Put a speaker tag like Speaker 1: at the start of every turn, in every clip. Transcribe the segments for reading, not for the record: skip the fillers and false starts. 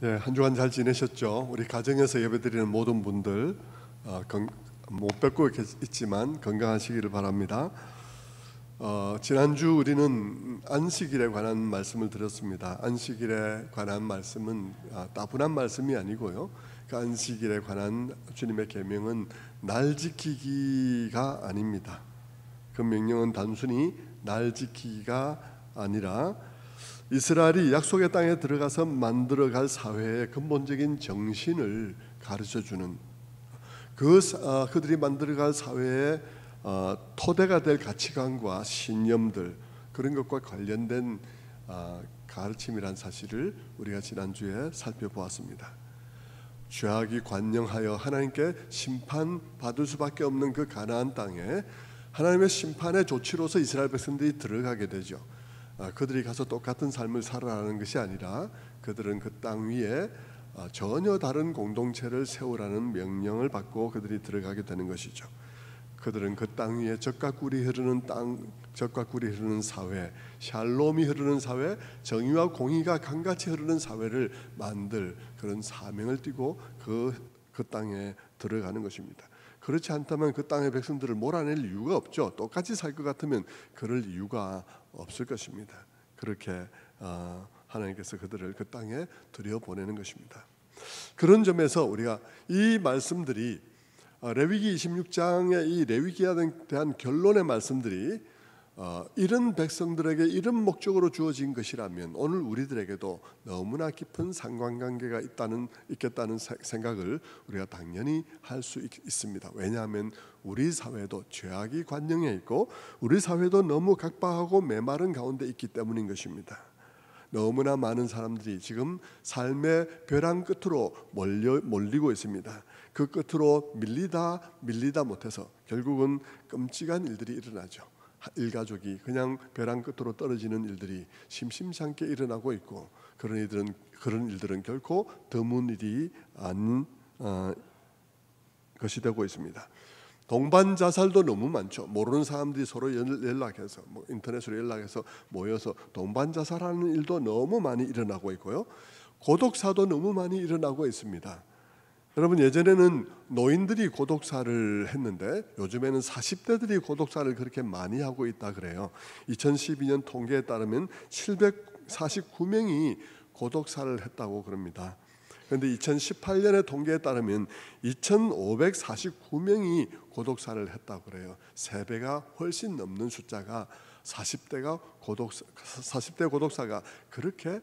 Speaker 1: 예, 한 주간 잘 지내셨죠? 우리 가정에서 예배드리는 모든 분들 못 뵙고 있지만 건강하시기를 바랍니다. 지난주 우리는 안식일에 관한 말씀을 드렸습니다. 안식일에 관한 말씀은 따분한 말씀이 아니고요. 그 안식일에 관한 주님의 계명은 날 지키기가 아닙니다. 그 명령은 단순히 날 지키기가 아니라 이스라엘이 약속의 땅에 들어가서 만들어갈 사회의 근본적인 정신을 가르쳐주는 그들이 만들어갈 사회의 토대가 될 가치관과 신념들, 그런 것과 관련된 가르침이란 사실을 우리가 지난주에 살펴보았습니다. 죄악이 관영하여 하나님께 심판받을 수밖에 없는 그 가나안 땅에 하나님의 심판의 조치로서 이스라엘 백성들이 들어가게 되죠. 그들이 가서 똑같은 삶을 살아가는 것이 아니라 그들은 그 땅 위에 전혀 다른 공동체를 세우라는 명령을 받고 그들이 들어가게 되는 것이죠. 그들은 그 땅 위에 젖과 꿀이 흐르는 사회, 샬롬이 흐르는 사회, 정의와 공의가 강같이 흐르는 사회를 만들 그런 사명을 띠고 그 땅에 들어가는 것입니다. 그렇지 않다면 그 땅의 백성들을 몰아낼 이유가 없죠. 똑같이 살 것 같으면 그럴 이유가 없을 것입니다. 그렇게 하나님께서 그들을 그 땅에 들여보내는 것입니다. 그런 점에서 우리가 이 말씀들이 레위기 26장의 이 레위기에 대한 결론의 말씀들이 이런 백성들에게 이런 목적으로 주어진 것이라면 오늘 우리들에게도 너무나 깊은 상관관계가 있겠다는 생각을 우리가 당연히 할 수 있습니다. 왜냐하면 우리 사회도 죄악이 관영해 있고 우리 사회도 너무 각박하고 메마른 가운데 있기 때문인 것입니다. 너무나 많은 사람들이 지금 삶의 벼랑 끝으로 몰리고 있습니다. 그 끝으로 밀리다 못해서 결국은 끔찍한 일들이 일어나죠. 일가족이 그냥 벼랑 끝으로 떨어지는 일들이 심심찮게 일어나고 있고 그런 일들은 결코 드문 일이 아닌 것이 되고 있습니다. 동반 자살도 너무 많죠. 모르는 사람들이 서로 연락해서 인터넷으로 연락해서 모여서 동반 자살하는 일도 너무 많이 일어나고 있고요. 고독사도 너무 많이 일어나고 있습니다. 여러분, 예전에는 노인들이 고독사를 했는데 요즘에는 40대들이 고독사를 그렇게 많이 하고 있다 그래요. 2012년 통계에 따르면 749명이 고독사를 했다고 그럽니다. 그런데 2018년의 통계에 따르면 2,549명이 고독사를 했다고 그래요. 3배가 훨씬 넘는 숫자가 40대 고독사가 그렇게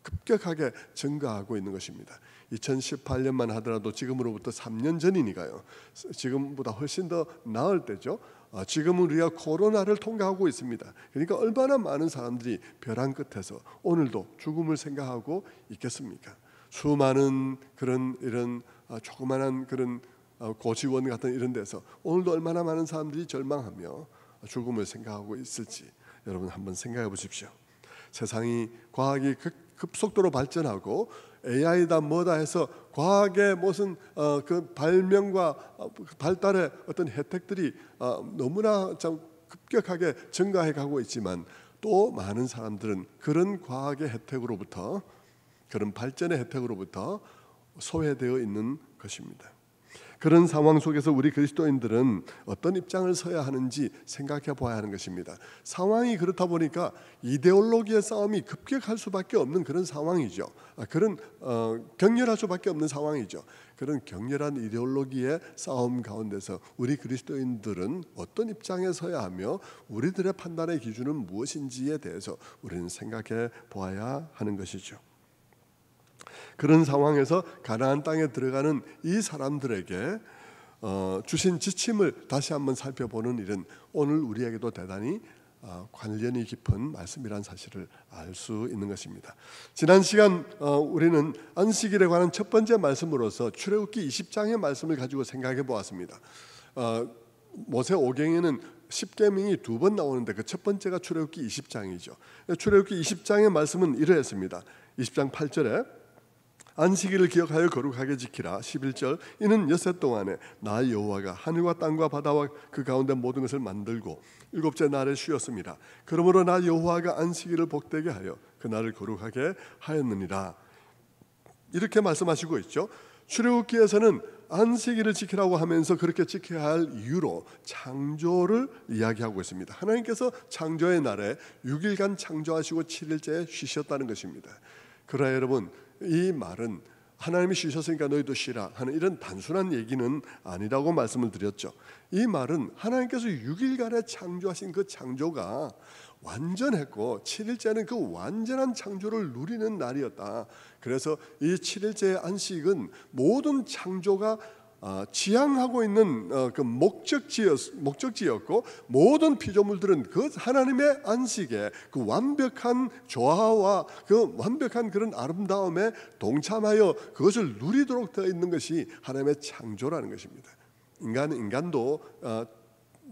Speaker 1: 급격하게 증가하고 있는 것입니다. 2018년만 하더라도 지금으로부터 3년 전이니까요. 지금보다 훨씬 더 나을 때죠. 지금은 우리가 코로나를 통과하고 있습니다. 그러니까 얼마나 많은 사람들이 벼랑 끝에서 오늘도 죽음을 생각하고 있겠습니까? 수많은 이런 조그만한 그런 고시원 같은 이런 데서 오늘도 얼마나 많은 사람들이 절망하며 죽음을 생각하고 있을지 여러분 한번 생각해 보십시오. 세상이 과학이 급속도로 발전하고 AI다 뭐다 해서 과학의 무슨 그 발명과 발달의 어떤 혜택들이 너무나 좀 급격하게 증가해 가고 있지만 또 많은 사람들은 그런 과학의 혜택으로부터 그런 발전의 혜택으로부터 소외되어 있는 것입니다. 그런 상황 속에서 우리 그리스도인들은 어떤 입장을 서야 하는지 생각해 보아야 하는 것입니다. 상황이 그렇다 보니까 이데올로기의 싸움이 급격할 수밖에 없는 그런 상황이죠. 그런 격렬할 수밖에 없는 상황이죠. 그런 격렬한 이데올로기의 싸움 가운데서 우리 그리스도인들은 어떤 입장에 서야 하며 우리들의 판단의 기준은 무엇인지에 대해서 우리는 생각해 보아야 하는 것이죠. 그런 상황에서 가나안 땅에 들어가는 이 사람들에게 주신 지침을 다시 한번 살펴보는 일은 오늘 우리에게도 대단히 관련이 깊은 말씀이라는 사실을 알 수 있는 것입니다. 지난 시간 우리는 안식일에 관한 첫 번째 말씀으로서 출애굽기 20장의 말씀을 가지고 생각해 보았습니다. 모세 오경에는 10계명이 2번 나오는데 그 첫 번째가 출애굽기 20장이죠. 출애굽기 20장의 말씀은 이러했습니다. 20장 8절에 안식일을 기억하여 거룩하게 지키라. 11절 이는 엿새 동안에 나 여호와가 하늘과 땅과 바다와 그 가운데 모든 것을 만들고 일곱째 날에 쉬었습니다. 그러므로 나 여호와가 안식일을 복되게 하여 그 날을 거룩하게 하였느니라. 이렇게 말씀하시고 있죠. 출애굽기에서는 안식일을 지키라고 하면서 그렇게 지켜야 할 이유로 창조를 이야기하고 있습니다. 하나님께서 창조의 날에 6일간 창조하시고 7일째에 쉬셨다는 것입니다. 그러나 여러분, 이 말은 하나님이 쉬셨으니까 너희도 쉬라 하는 이런 단순한 얘기는 아니라고 말씀을 드렸죠. 이 말은 하나님께서 6일간에 창조하신 그 창조가 완전했고 7일째는 그 완전한 창조를 누리는 날이었다. 그래서 이 7일째의 안식은 모든 창조가 지향하고 있는 그 목적지였고, 모든 피조물들은 그 하나님의 안식에 그 완벽한 조화와 그 완벽한 그런 아름다움에 동참하여 그것을 누리도록 되어 있는 것이 하나님의 창조라는 것입니다. 인간도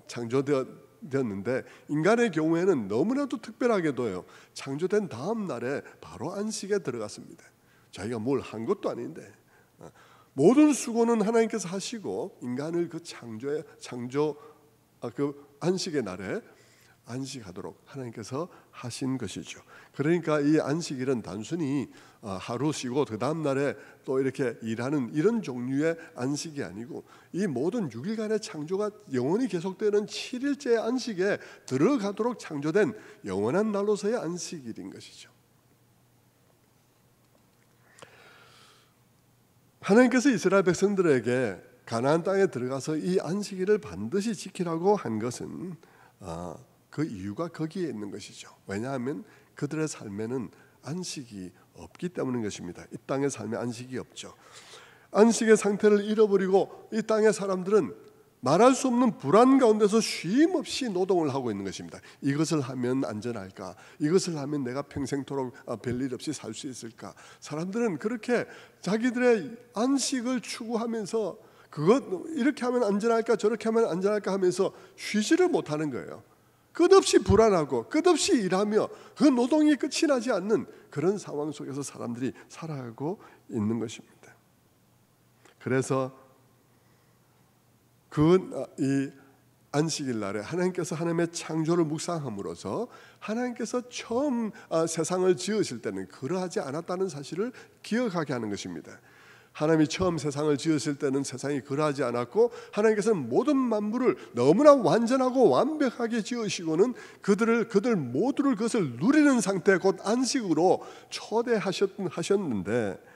Speaker 1: 창조되었는데 인간의 경우에는 너무나도 특별하게도요, 창조된 다음 날에 바로 안식에 들어갔습니다. 자기가 뭘 한 것도 아닌데 모든 수고는 하나님께서 하시고 인간을 그 창조 그 안식의 날에 안식하도록 하나님께서 하신 것이죠. 그러니까 이 안식일은 단순히 하루 쉬고 그 다음 날에 또 이렇게 일하는 이런 종류의 안식이 아니고, 이 모든 6일간의 창조가 영원히 계속되는 7일째의 안식에 들어가도록 창조된 영원한 날로서의 안식일인 것이죠. 하나님께서 이스라엘 백성들에게 가나안 땅에 들어가서 이 안식일을 반드시 지키라고 한 것은 그 이유가 거기에 있는 것이죠. 왜냐하면 그들의 삶에는 안식이 없기 때문인 것입니다. 이 땅의 삶에 안식이 없죠. 안식의 상태를 잃어버리고 이 땅의 사람들은 말할 수 없는 불안 가운데서 쉼 없이 노동을 하고 있는 것입니다. 이것을 하면 안전할까? 이것을 하면 내가 평생토록 별일 없이 살 수 있을까? 사람들은 그렇게 자기들의 안식을 추구하면서 이렇게 하면 안전할까? 저렇게 하면 안전할까? 하면서 쉬지를 못하는 거예요. 끝없이 불안하고 끝없이 일하며 그 노동이 끝이 나지 않는 그런 상황 속에서 사람들이 살아가고 있는 것입니다. 그래서 이 안식일 날에 하나님께서 하나님의 창조를 묵상함으로써 하나님께서 처음 세상을 지으실 때는 그러하지 않았다는 사실을 기억하게 하는 것입니다. 하나님이 처음 세상을 지으실 때는 세상이 그러하지 않았고, 하나님께서는 모든 만물을 너무나 완전하고 완벽하게 지으시고는 그들 모두를 그것을 누리는 상태, 곧 안식으로 초대하셨는데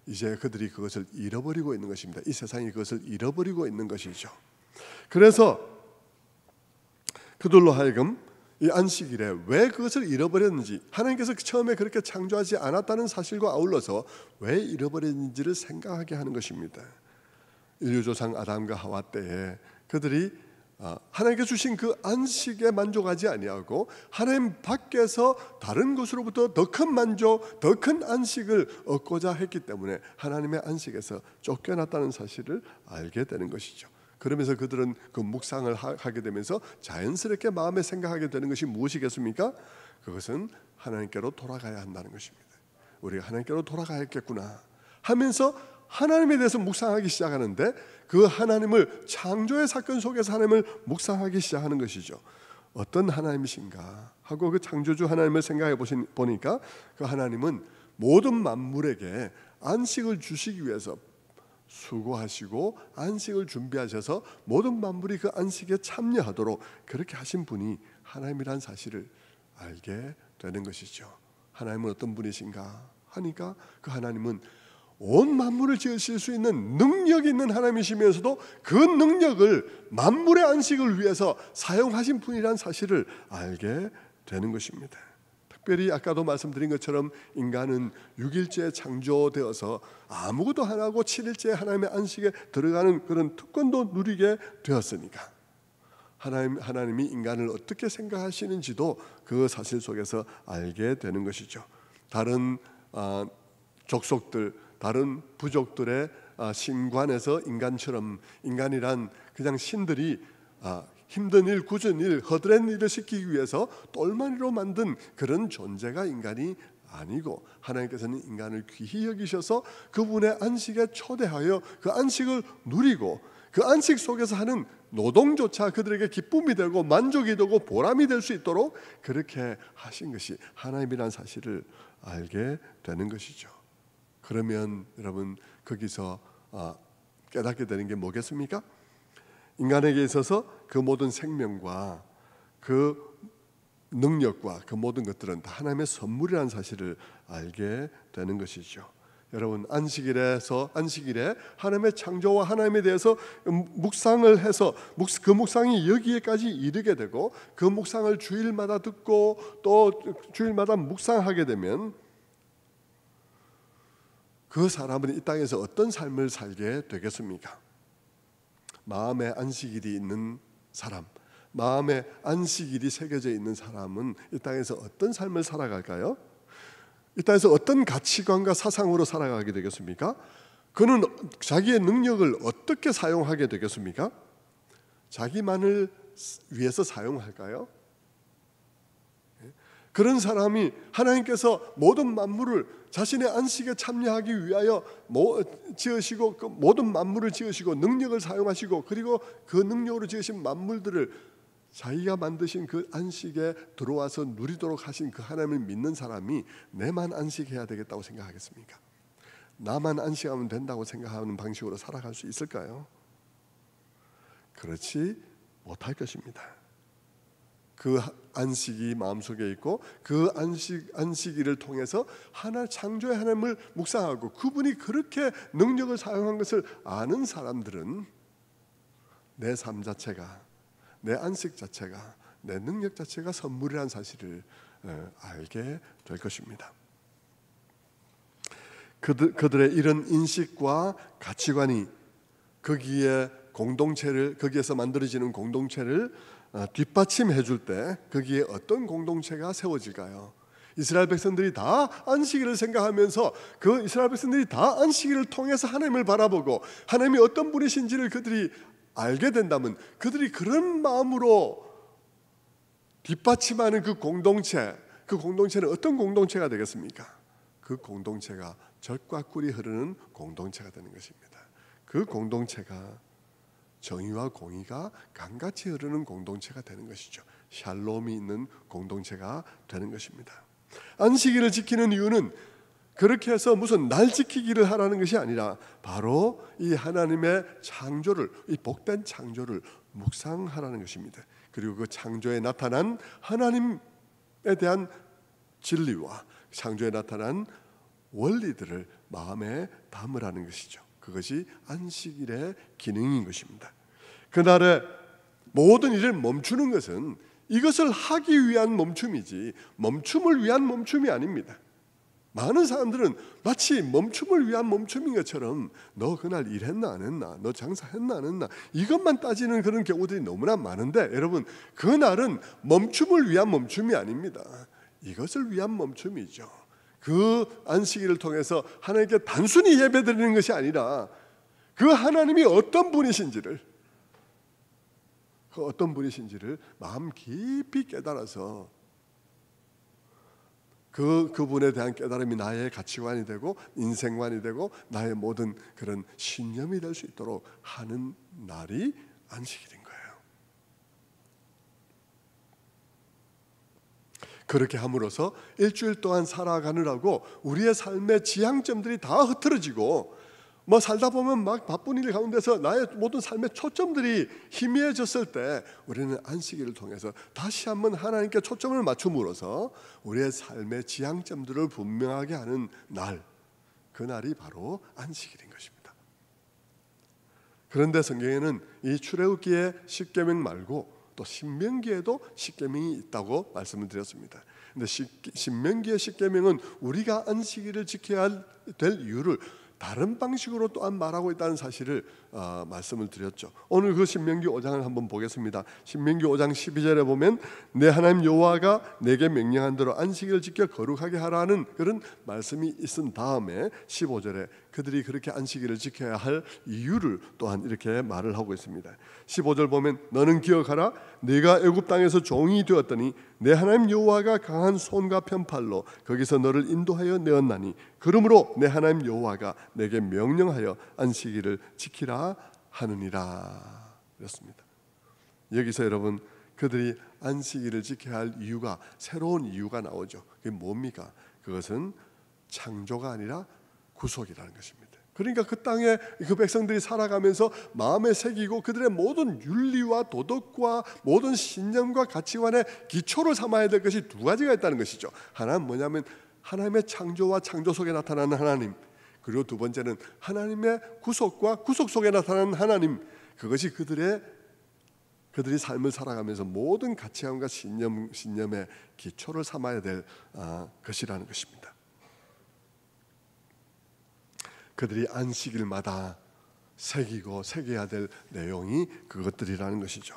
Speaker 1: 이제 그들이 그것을 잃어버리고 있는 것입니다. 이 세상이 그것을 잃어버리고 있는 것이죠. 그래서 그들로 하여금 이 안식일에 왜 그것을 잃어버렸는지, 하나님께서 처음에 그렇게 창조하지 않았다는 사실과 아울러서 왜 잃어버렸는지를 생각하게 하는 것입니다. 인류조상 아담과 하와 때에 그들이 하나님께서 주신 그 안식에 만족하지 아니하고 하나님 밖에서 다른 것으로부터 더 큰 만족, 더 큰 안식을 얻고자 했기 때문에 하나님의 안식에서 쫓겨났다는 사실을 알게 되는 것이죠. 그러면서 그들은 그 묵상을 하게 되면서 자연스럽게 마음에 생각하게 되는 것이 무엇이겠습니까? 그것은 하나님께로 돌아가야 한다는 것입니다. 우리가 하나님께로 돌아가야겠구나 하면서 하나님에 대해서 묵상하기 시작하는데, 그 하나님을, 창조의 사건 속에서 하나님을 묵상하기 시작하는 것이죠. 어떤 하나님이신가 하고 그 창조주 하나님을 생각해 보니까 그 하나님은 모든 만물에게 안식을 주시기 위해서 수고하시고 안식을 준비하셔서 모든 만물이 그 안식에 참여하도록 그렇게 하신 분이 하나님이란 사실을 알게 되는 것이죠. 하나님은 어떤 분이신가 하니까 그 하나님은 온 만물을 지으실 수 있는 능력이 있는 하나님이시면서도 그 능력을 만물의 안식을 위해서 사용하신 분이란 사실을 알게 되는 것입니다. 특별히 아까도 말씀드린 것처럼 인간은 6일째에 창조되어서 아무것도 안 하고 7일째에 하나님의 안식에 들어가는 그런 특권도 누리게 되었으니까 하나님이 인간을 어떻게 생각하시는지도 그 사실 속에서 알게 되는 것이죠. 다른 족속들, 다른 부족들의 신관에서 인간처럼, 인간이란 그냥 신들이 힘든 일, 굳은 일, 허드렛 일을 시키기 위해서 똘마니로 만든 그런 존재가 인간이 아니고, 하나님께서는 인간을 귀히 여기셔서 그분의 안식에 초대하여 그 안식을 누리고 그 안식 속에서 하는 노동조차 그들에게 기쁨이 되고 만족이 되고 보람이 될 수 있도록 그렇게 하신 것이 하나님이라는 사실을 알게 되는 것이죠. 그러면 여러분 거기서 깨닫게 되는 게 뭐겠습니까? 인간에게 있어서 그 모든 생명과 그 능력과 그 모든 것들은 다 하나님의 선물이라는 사실을 알게 되는 것이죠. 여러분 안식일에 하나님의 창조와 하나님에 대해서 묵상을 해서 그 묵상이 여기에까지 이르게 되고 그 묵상을 주일마다 듣고 또 주일마다 묵상하게 되면 그 사람은 이 땅에서 어떤 삶을 살게 되겠습니까? 마음에 안식일이 있는 사람, 마음에 안식일이 새겨져 있는 사람은 이 땅에서 어떤 삶을 살아갈까요? 이 땅에서 어떤 가치관과 사상으로 살아가게 되겠습니까? 그는 자기의 능력을 어떻게 사용하게 되겠습니까? 자기만을 위해서 사용할까요? 그런 사람이 하나님께서 모든 만물을 자신의 안식에 참여하기 위하여 지으시고 그 모든 만물을 지으시고 능력을 사용하시고 그리고 그 능력으로 지으신 만물들을 자기가 만드신 그 안식에 들어와서 누리도록 하신 그 하나님을 믿는 사람이 내만 안식해야 되겠다고 생각하겠습니까? 나만 안식하면 된다고 생각하는 방식으로 살아갈 수 있을까요? 그렇지 못할 것입니다. 그 안식이 마음속에 있고 그 안식일을 통해서 창조의 하나님을 묵상하고 그분이 그렇게 능력을 사용한 것을 아는 사람들은 내 삶 자체가, 내 안식 자체가, 내 능력 자체가 선물이라는 사실을 알게 될 것입니다. 그들의 이런 인식과 가치관이 거기에서 만들어지는 공동체를 뒷받침해 줄 때 거기에 어떤 공동체가 세워질까요? 이스라엘 백성들이 다 안식일을 생각하면서 그 이스라엘 백성들이 다 안식일을 통해서 하나님을 바라보고 하나님이 어떤 분이신지를 그들이 알게 된다면 그들이 그런 마음으로 뒷받침하는 그 공동체는 어떤 공동체가 되겠습니까? 그 공동체가 젖과 꿀이 흐르는 공동체가 되는 것입니다. 그 공동체가 정의와 공의가 강같이 흐르는 공동체가 되는 것이죠. 샬롬이 있는 공동체가 되는 것입니다. 안식일을 지키는 이유는 그렇게 해서 무슨 날 지키기를 하라는 것이 아니라 바로 이 하나님의 창조를, 이 복된 창조를 묵상하라는 것입니다. 그리고 그 창조에 나타난 하나님에 대한 진리와 창조에 나타난 원리들을 마음에 담으라는 것이죠. 그것이 안식일의 기능인 것입니다. 그날에 모든 일을 멈추는 것은 이것을 하기 위한 멈춤이지 멈춤을 위한 멈춤이 아닙니다. 많은 사람들은 마치 멈춤을 위한 멈춤인 것처럼 너 그날 일했나 안 했나, 너 장사했나 안 했나 이것만 따지는 그런 경우들이 너무나 많은데 여러분 그날은 멈춤을 위한 멈춤이 아닙니다. 이것을 위한 멈춤이죠. 그 안식일을 통해서 하나님께 단순히 예배드리는 것이 아니라 그 하나님이 어떤 분이신지를 마음 깊이 깨달아서 그분에 대한 깨달음이 나의 가치관이 되고 인생관이 되고 나의 모든 그런 신념이 될 수 있도록 하는 날이 안식일인 거예요. 그렇게 함으로써 일주일 동안 살아가느라고 우리의 삶의 지향점들이 다 흐트러지고 살다 보면 막 바쁜 일 가운데서 나의 모든 삶의 초점들이 희미해졌을 때 우리는 안식일을 통해서 다시 한번 하나님께 초점을 맞춤으로써 우리의 삶의 지향점들을 분명하게 하는 날, 그날이 바로 안식일인 것입니다. 그런데 성경에는 이 출애굽기의 십계명 말고 또 신명기에도 십계명이 있다고 말씀을 드렸습니다. 근데 신명기의 십계명은 우리가 안식일을 지켜야 될 이유를 다른 방식으로 또한 말하고 있다는 사실을 말씀을 드렸죠. 오늘 그 신명기 5장을 한번 보겠습니다. 신명기 5장 12절에 보면 내 하나님 여호와가 내게 명령한 대로 안식일을 지켜 거룩하게 하라는 그런 말씀이 있은 다음에 15절에 그들이 그렇게 안식일을 지켜야 할 이유를 또한 이렇게 말을 하고 있습니다. 15절 보면 너는 기억하라 네가 애굽 땅에서 종이 되었더니 내 하나님 여호와가 강한 손과 편팔로 거기서 너를 인도하여 내었나니 그러므로 내 하나님 여호와가 내게 명령하여 안식일을 지키라 하느니라 그랬습니다. 여기서 여러분 그들이 안식일을 지켜야 할 이유가 새로운 이유가 나오죠. 그게 뭡니까? 그것은 창조가 아니라 구속이라는 것입니다. 그러니까 그 땅에 그 백성들이 살아가면서 마음에 새기고 그들의 모든 윤리와 도덕과 모든 신념과 가치관의 기초를 삼아야 될 것이 두 가지가 있다는 것이죠. 하나는 뭐냐면 하나님의 창조와 창조 속에 나타나는 하나님, 그리고 두 번째는 하나님의 구속과 구속 속에 나타나는 하나님. 그것이 그들이 삶을 살아가면서 모든 가치관과 신념의 기초를 삼아야 될 것이라는 것입니다. 그들이 안식일마다 새겨야 될 내용이 그것들이라는 것이죠.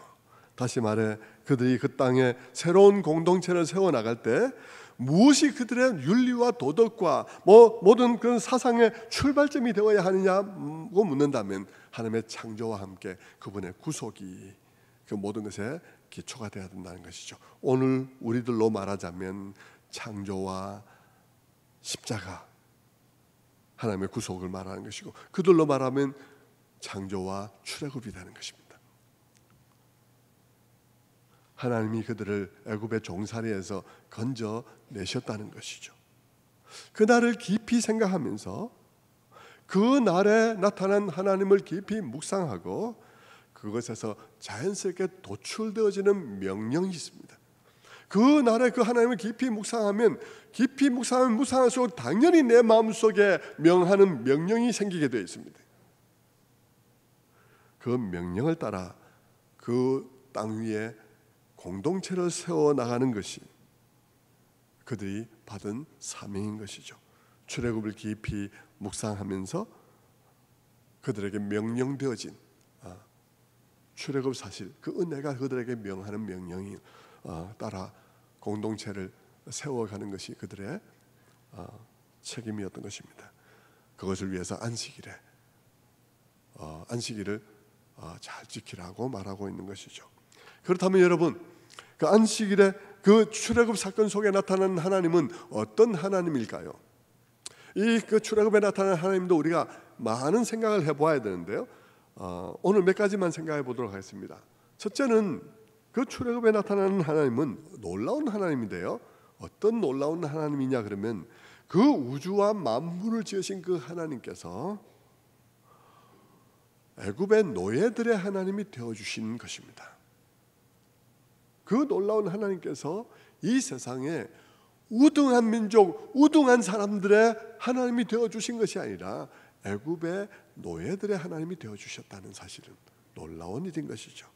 Speaker 1: 다시 말해 그들이 그 땅에 새로운 공동체를 세워나갈 때 무엇이 그들의 윤리와 도덕과 모든 그런 사상의 출발점이 되어야 하느냐고 묻는다면 하나님의 창조와 함께 그분의 구속이 그 모든 것의 기초가 되어야 된다는 것이죠. 오늘 우리들로 말하자면 창조와 십자가, 하나님의 구속을 말하는 것이고, 그들로 말하면 창조와 출애굽이 되는 것입니다. 하나님이 그들을 애굽의 종살이에서 건져내셨다는 것이죠. 그날을 깊이 생각하면서 그 날에 나타난 하나님을 깊이 묵상하고 그것에서 자연스럽게 도출되어지는 명령이 있습니다. 그 날에 그 하나님을 깊이 묵상하면 묵상할수록 당연히 내 마음속에 명하는 명령이 생기게 되어 있습니다. 그 명령을 따라 그 땅 위에 공동체를 세워나가는 것이 그들이 받은 사명인 것이죠. 출애굽을 깊이 묵상하면서 그들에게 명령되어진 출애굽 사실, 그 은혜가 그들에게 명하는 명령이 따라 공동체를 세워가는 것이 그들의 책임이었던 것입니다. 그것을 위해서 안식일을 잘 지키라고 말하고 있는 것이죠. 그렇다면 여러분, 그 안식일에 그 출애굽 사건 속에 나타나는 하나님은 어떤 하나님일까요? 이 그 출애굽에 나타나는 하나님도 우리가 많은 생각을 해보아야 되는데요. 오늘 몇 가지만 생각해 보도록 하겠습니다. 첫째는 그 출애굽에 나타나는 하나님은 놀라운 하나님인데요. 어떤 놀라운 하나님이냐 그러면 그 우주와 만물을 지으신 그 하나님께서 애굽의 노예들의 하나님이 되어주신 것입니다. 그 놀라운 하나님께서 이 세상에 우등한 민족, 우등한 사람들의 하나님이 되어주신 것이 아니라 애굽의 노예들의 하나님이 되어주셨다는 사실은 놀라운 일인 것이죠.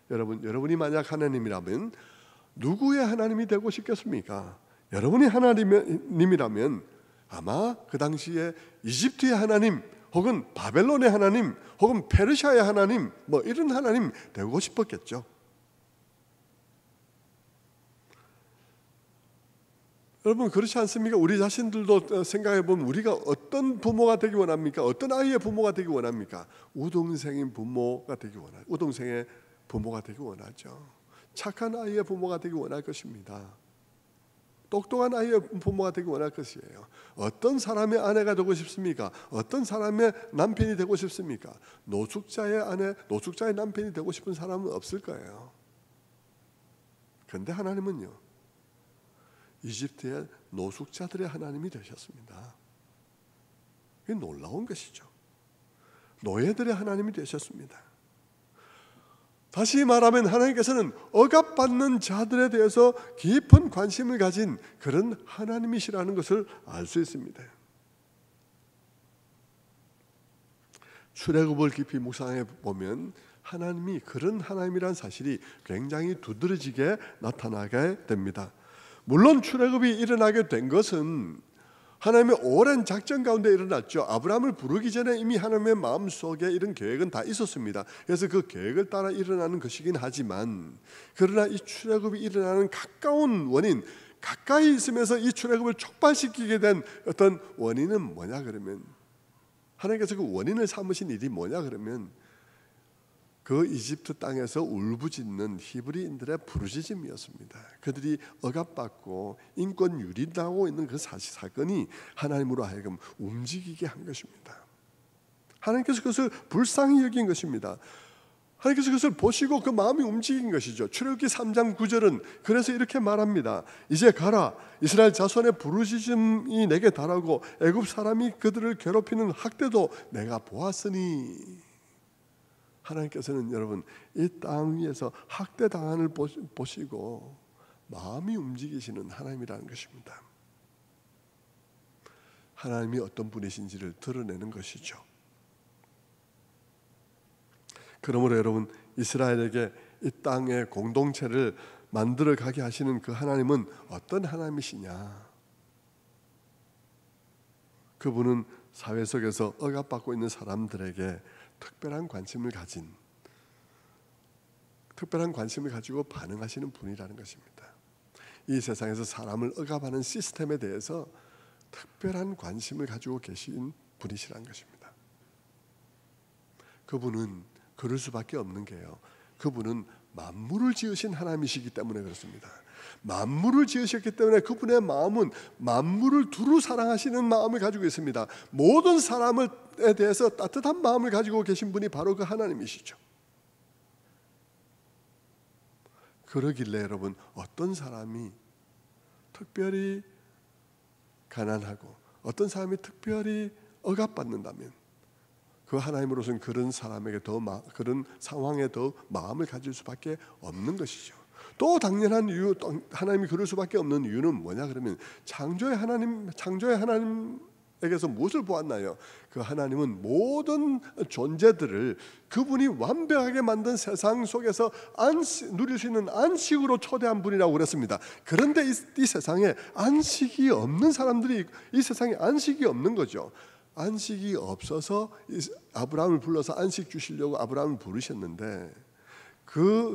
Speaker 1: 여러분이 만약 하나님이라면 누구의 하나님이 되고 싶겠습니까? 여러분이 하나님이라면 아마 그 당시에 이집트의 하나님, 혹은 바벨론의 하나님, 혹은 페르시아의 하나님, 이런 하나님 되고 싶었겠죠. 여러분 그렇지 않습니까? 우리 자신들도 생각해 보면 우리가 어떤 부모가 되기 원합니까? 어떤 아이의 부모가 되기 원합니까? 우등생의 부모가 되기 원하죠. 우등생의 부모가 되기 원하죠. 착한 아이의 부모가 되기 원할 것입니다. 똑똑한 아이의 부모가 되기 원할 것이에요. 어떤 사람의 아내가 되고 싶습니까? 어떤 사람의 남편이 되고 싶습니까? 노숙자의 아내, 노숙자의 남편이 되고 싶은 사람은 없을 거예요. 그런데 하나님은요, 이집트의 노숙자들의 하나님이 되셨습니다. 이게 놀라운 것이죠. 노예들의 하나님이 되셨습니다. 다시 말하면 하나님께서는 억압받는 자들에 대해서 깊은 관심을 가진 그런 하나님이시라는 것을 알 수 있습니다. 출애굽을 깊이 묵상해 보면 하나님이 그런 하나님이라는 사실이 굉장히 두드러지게 나타나게 됩니다. 물론 출애굽이 일어나게 된 것은 하나님의 오랜 작전 가운데 일어났죠. 아브라함을 부르기 전에 이미 하나님의 마음속에 이런 계획은 다 있었습니다. 그래서 그 계획을 따라 일어나는 것이긴 하지만, 그러나 이 출애굽이 일어나는 가까운 원인, 가까이 있으면서 이 출애굽을 촉발시키게 된 어떤 원인은 뭐냐 그러면, 하나님께서 그 원인을 삼으신 일이 뭐냐 그러면 그 이집트 땅에서 울부짖는 히브리인들의 부르짖음이었습니다. 그들이 억압받고 인권 유린당하고 있는 그 사건이 하나님으로 하여금 움직이게 한 것입니다. 하나님께서 그것을 불쌍히 여긴 것입니다. 하나님께서 그것을 보시고 그 마음이 움직인 것이죠. 출애굽기 3장 9절은 그래서 이렇게 말합니다. 이제 가라. 이스라엘 자손의 부르짖음이 내게 달하고 애굽 사람이 그들을 괴롭히는 학대도 내가 보았으니. 하나님께서는 여러분 이 땅 위에서 학대당하는 보시고 마음이 움직이시는 하나님이라는 것입니다. 하나님이 어떤 분이신지를 드러내는 것이죠. 그러므로 여러분 이스라엘에게 이 땅의 공동체를 만들어 가게 하시는 그 하나님은 어떤 하나님이시냐? 그분은 사회 속에서 억압받고 있는 사람들에게 특별한 관심을 가지고 반응하시는 분이라는 것입니다. 이 세상에서 사람을 억압하는 시스템에 대해서 특별한 관심을 가지고 계신 분이시라는 것입니다. 그분은 그럴 수밖에 없는 게요. 그분은 만물을 지으신 하나님이시기 때문에 그렇습니다. 만물을 지으셨기 때문에 그분의 마음은 만물을 두루 사랑하시는 마음을 가지고 있습니다. 모든 사람에 대해서 따뜻한 마음을 가지고 계신 분이 바로 그 하나님이시죠. 그러길래 여러분 어떤 사람이 특별히 가난하고 어떤 사람이 특별히 억압받는다면 그 하나님으로서는 그런 사람에게 그런 상황에 더 마음을 가질 수밖에 없는 것이죠. 또 당연한 이유, 하나님이 그럴 수밖에 없는 이유는 뭐냐 그러면 창조의 하나님에게서 무엇을 보았나요? 그 하나님은 모든 존재들을 그분이 완벽하게 만든 세상 속에서 누릴 수 있는 안식으로 초대한 분이라고 그랬습니다. 그런데 이 세상에 안식이 없는 사람들이 이 세상에 안식이 없는 거죠. 안식이 없어서 아브라함을 불러서 안식 주시려고 아브라함을 부르셨는데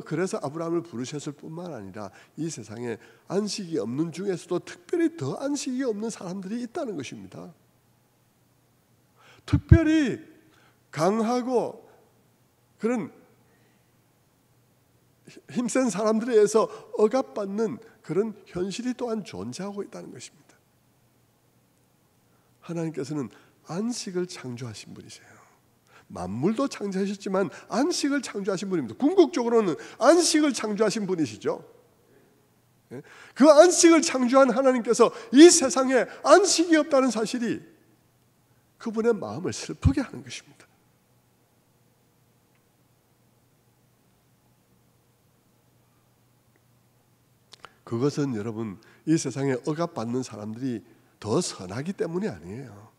Speaker 1: 그래서 아브라함을 부르셨을 뿐만 아니라 이 세상에 안식이 없는 중에서도 특별히 더 안식이 없는 사람들이 있다는 것입니다. 특별히 강하고 그런 힘센 사람들에 의해서 억압받는 그런 현실이 또한 존재하고 있다는 것입니다. 하나님께서는 안식을 창조하신 분이세요. 만물도 창조하셨지만 안식을 창조하신 분입니다. 궁극적으로는 안식을 창조하신 분이시죠. 그 안식을 창조한 하나님께서 이 세상에 안식이 없다는 사실이 그분의 마음을 슬프게 하는 것입니다. 그것은 여러분 이 세상에 억압받는 사람들이 더 선하기 때문이 아니에요.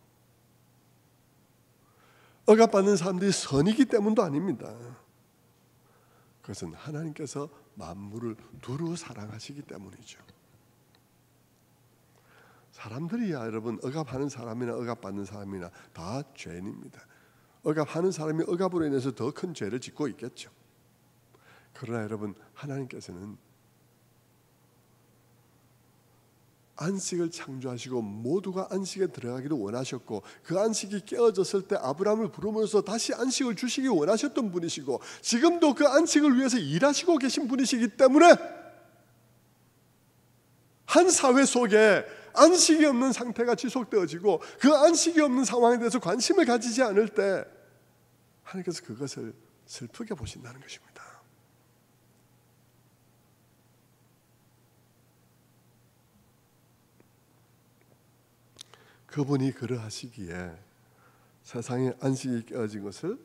Speaker 1: 억압받는 사람들이 선이기 때문도 아닙니다. 그것은 하나님께서 만물을 두루 사랑하시기 때문이죠. 사람들이야 여러분 억압하는 사람이나 억압받는 사람이나 다 죄인입니다. 억압하는 사람이 억압으로 인해서 더 큰 죄를 짓고 있겠죠. 그러나 여러분 하나님께서는 안식을 창조하시고 모두가 안식에 들어가기를 원하셨고 그 안식이 깨어졌을 때 아브라함을 부르면서 다시 안식을 주시기 원하셨던 분이시고 지금도 그 안식을 위해서 일하시고 계신 분이시기 때문에 한 사회 속에 안식이 없는 상태가 지속되어지고 그 안식이 없는 상황에 대해서 관심을 가지지 않을 때 하나님께서 그것을 슬프게 보신다는 것입니다. 그분이 그러하시기에 세상에 안식이 깨어진 것을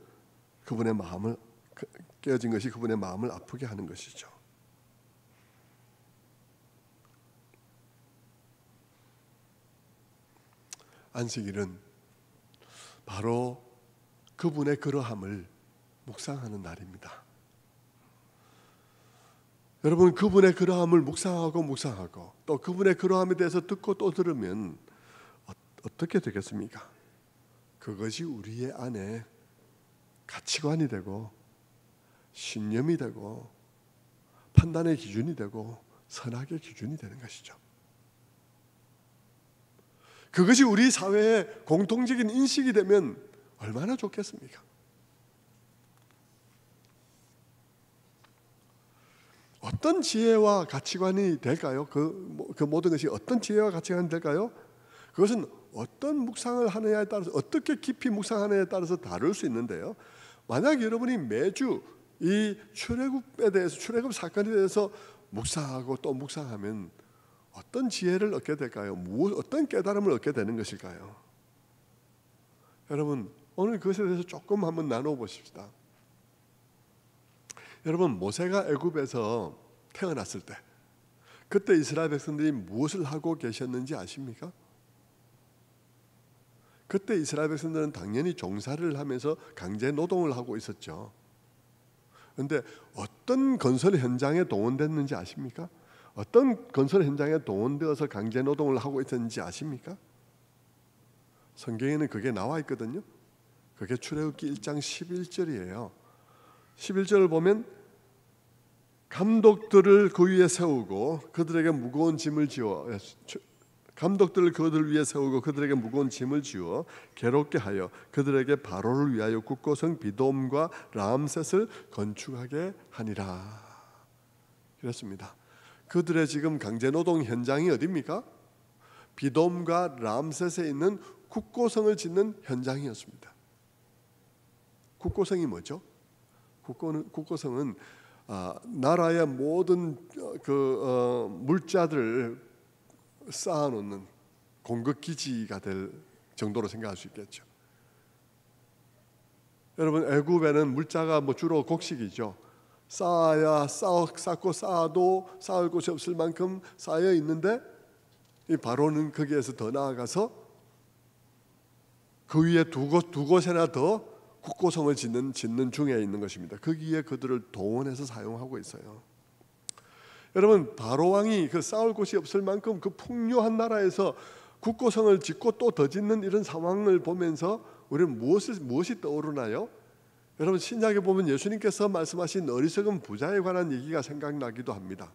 Speaker 1: 깨어진 것이 그분의 마음을 아프게 하는 것이죠. 안식일은 바로 그분의 그러함을 묵상하는 날입니다. 여러분 그분의 그러함을 묵상하고 또 그분의 그러함에 대해서 듣고 또 들으면 어떻게 되겠습니까? 그것이 우리의 안에 가치관이 되고 신념이 되고 판단의 기준이 되고 선악의 기준이 되는 것이죠. 그것이 우리 사회의 공통적인 인식이 되면 얼마나 좋겠습니까? 어떤 지혜와 가치관이 될까요? 그 모든 것이 어떤 지혜와 가치관이 될까요? 그것은 어떤 묵상을 하느냐에 따라서 어떻게 깊이 묵상하느냐에 따라서 다를 수 있는데요. 만약 여러분이 매주 이 출애굽에 대해서, 출애굽 사건에 대해서 묵상하고 또 묵상하면 어떤 지혜를 얻게 될까요? 어떤 깨달음을 얻게 되는 것일까요? 여러분, 오늘 그것에 대해서 조금 한번 나누어 보십시다. 여러분, 모세가 애굽에서 태어났을 때 그때 이스라엘 백성들이 무엇을 하고 계셨는지 아십니까? 그때 이스라엘 백성들은 당연히 종살이를 하면서 강제 노동을 하고 있었죠. 그런데 어떤 건설 현장에 동원됐는지 아십니까? 어떤 건설 현장에 동원되어서 강제 노동을 하고 있었는지 아십니까? 성경에는 그게 나와 있거든요. 그게 출애굽기 1장 11절이에요. 11절을 보면 감독들을 그 위에 세우고 그들에게 무거운 짐을 지워 감독들을 그들 위에 세우고 그들에게 무거운 짐을 지워 괴롭게 하여 그들에게 바로를 위하여 국고성 비돔과 람셋을 건축하게 하니라. 그렇습니다. 그들의 지금 강제노동 현장이 어디입니까? 비돔과 람셋에 있는 국고성을 짓는 현장이었습니다. 국고성이 뭐죠? 국고성은 나라의 모든 물자들을 쌓아놓는 공급기지가 될 정도로 생각할 수 있겠죠. 여러분, 애굽에는 물자가 주로 곡식이죠. 쌓고 쌓아도 쌓을 곳이 없을 만큼 쌓여 있는데 이 바로는 거기에서 더 나아가서 그 위에 두 곳에나 더 국고성을 짓는 중에 있는 것입니다. 거기에 그들을 동원해서 사용하고 있어요. 여러분, 바로 왕이 그 쌓을 곳이 없을 만큼 그 풍요한 나라에서 국고성을 짓고 또 더 짓는 이런 상황을 보면서 우리는 무엇이 떠오르나요? 여러분, 신약에 보면 예수님께서 말씀하신 어리석은 부자에 관한 얘기가 생각나기도 합니다.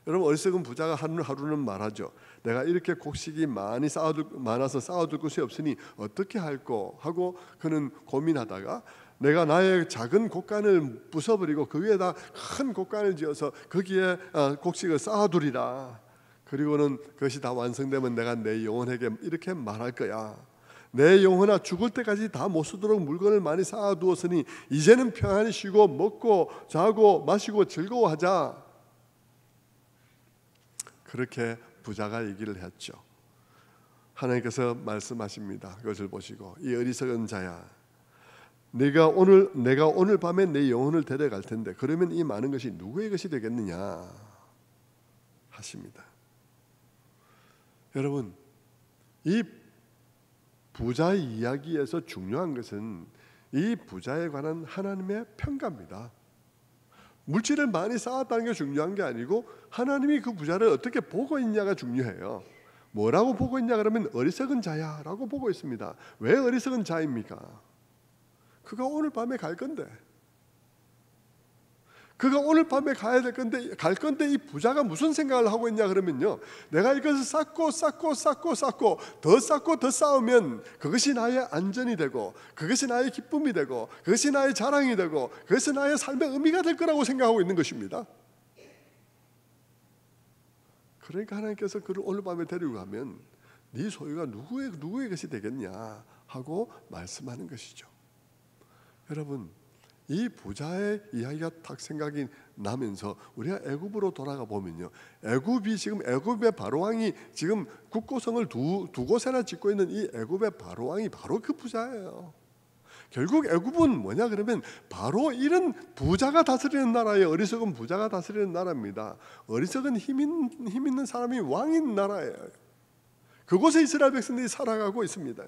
Speaker 1: 여러분, 어리석은 부자가 하루는 말하죠. 내가 이렇게 곡식이 많아서 쌓아둘 곳이 없으니 어떻게 할꼬 하고 그는 고민하다가 내가 나의 작은 곡간을 부숴버리고 그 위에다 큰 곡간을 지어서 거기에 곡식을 쌓아두리라. 그리고는 그것이 다 완성되면 내가 내 영혼에게 이렇게 말할 거야. 내 영혼아, 죽을 때까지 다 못 쓰도록 물건을 많이 쌓아두었으니 이제는 평안히 쉬고 먹고 자고 마시고 즐거워하자. 그렇게 부자가 얘기를 했죠. 하나님께서 말씀하십니다. 그것을 보시고 이 어리석은 자야, 내가 오늘 밤에 내 영혼을 데려갈 텐데 그러면 이 많은 것이 누구의 것이 되겠느냐 하십니다. 여러분, 이 부자의 이야기에서 중요한 것은 이 부자에 관한 하나님의 평가입니다. 물질을 많이 쌓았다는 게 중요한 게 아니고 하나님이 그 부자를 어떻게 보고 있냐가 중요해요. 뭐라고 보고 있냐 그러면 어리석은 자야 라고 보고 있습니다. 왜 어리석은 자입니까? 그가 오늘 밤에 갈 건데, 그가 오늘 밤에 갈 건데 이 부자가 무슨 생각을 하고 있냐 그러면요, 내가 이것을 쌓고 더 쌓으면 그것이 나의 안전이 되고 그것이 나의 기쁨이 되고 그것이 나의 자랑이 되고 그것이 나의 삶의 의미가 될 거라고 생각하고 있는 것입니다. 그러니까 하나님께서 그를 오늘 밤에 데리고 가면 네 소유가 누구의 것이 되겠냐 하고 말씀하는 것이죠. 여러분, 이 부자의 이야기가 딱 생각이 나면서 우리가 애굽으로 돌아가 보면요, 애굽의 바로왕이 지금 국고성을 두 곳에나 짓고 있는 이 애굽의 바로왕이 바로 그 부자예요. 결국 애굽은 뭐냐 그러면 바로 이런 부자가 다스리는 나라예요. 어리석은 부자가 다스리는 나라입니다. 어리석은 힘 있는 사람이 왕인 나라예요. 그곳에 이스라엘 백성들이 살아가고 있습니다.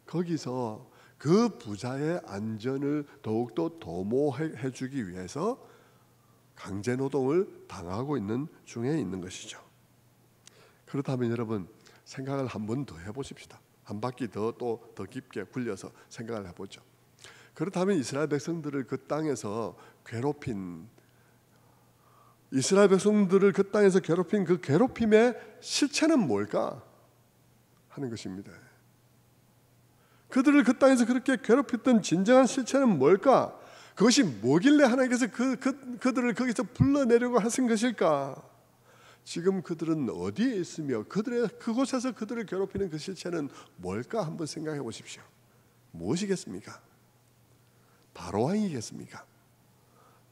Speaker 1: 거기서 그 부자의 안전을 더욱더 도모해 주기 위해서 강제노동을 당하고 있는 중에 있는 것이죠. 그렇다면 여러분, 생각을 한 번 더 해보십시다. 한 바퀴 더 깊게 굴려서 생각을 해보죠. 그렇다면 이스라엘 백성들을 그 땅에서 괴롭힌 그 괴롭힘의 실체는 뭘까 하는 것입니다. 그들을 그 땅에서 그렇게 괴롭혔던 진정한 실체는 뭘까? 그것이 뭐길래 하나님께서 그들을 거기서 불러내려고 하신 것일까? 지금 그들은 어디에 있으며 그곳에서 그들을 괴롭히는 그 실체는 뭘까? 한번 생각해 보십시오. 무엇이겠습니까? 바로왕이겠습니까?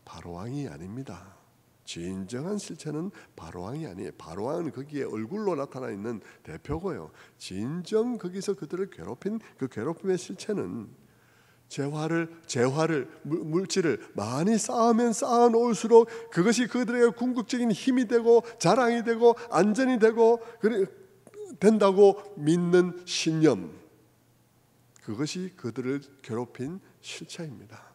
Speaker 1: 바로왕이 아닙니다. 진정한 실체는 바로왕이 아니에요. 바로왕은 거기에 얼굴로 나타나 있는 대표고요. 진정 거기서 그들을 괴롭힌 그 괴롭힘의 실체는 물질을 많이 쌓으면 쌓아놓을수록 그것이 그들에게 궁극적인 힘이 되고 자랑이 되고 안전이 되고 된다고 믿는 신념, 그것이 그들을 괴롭힌 실체입니다.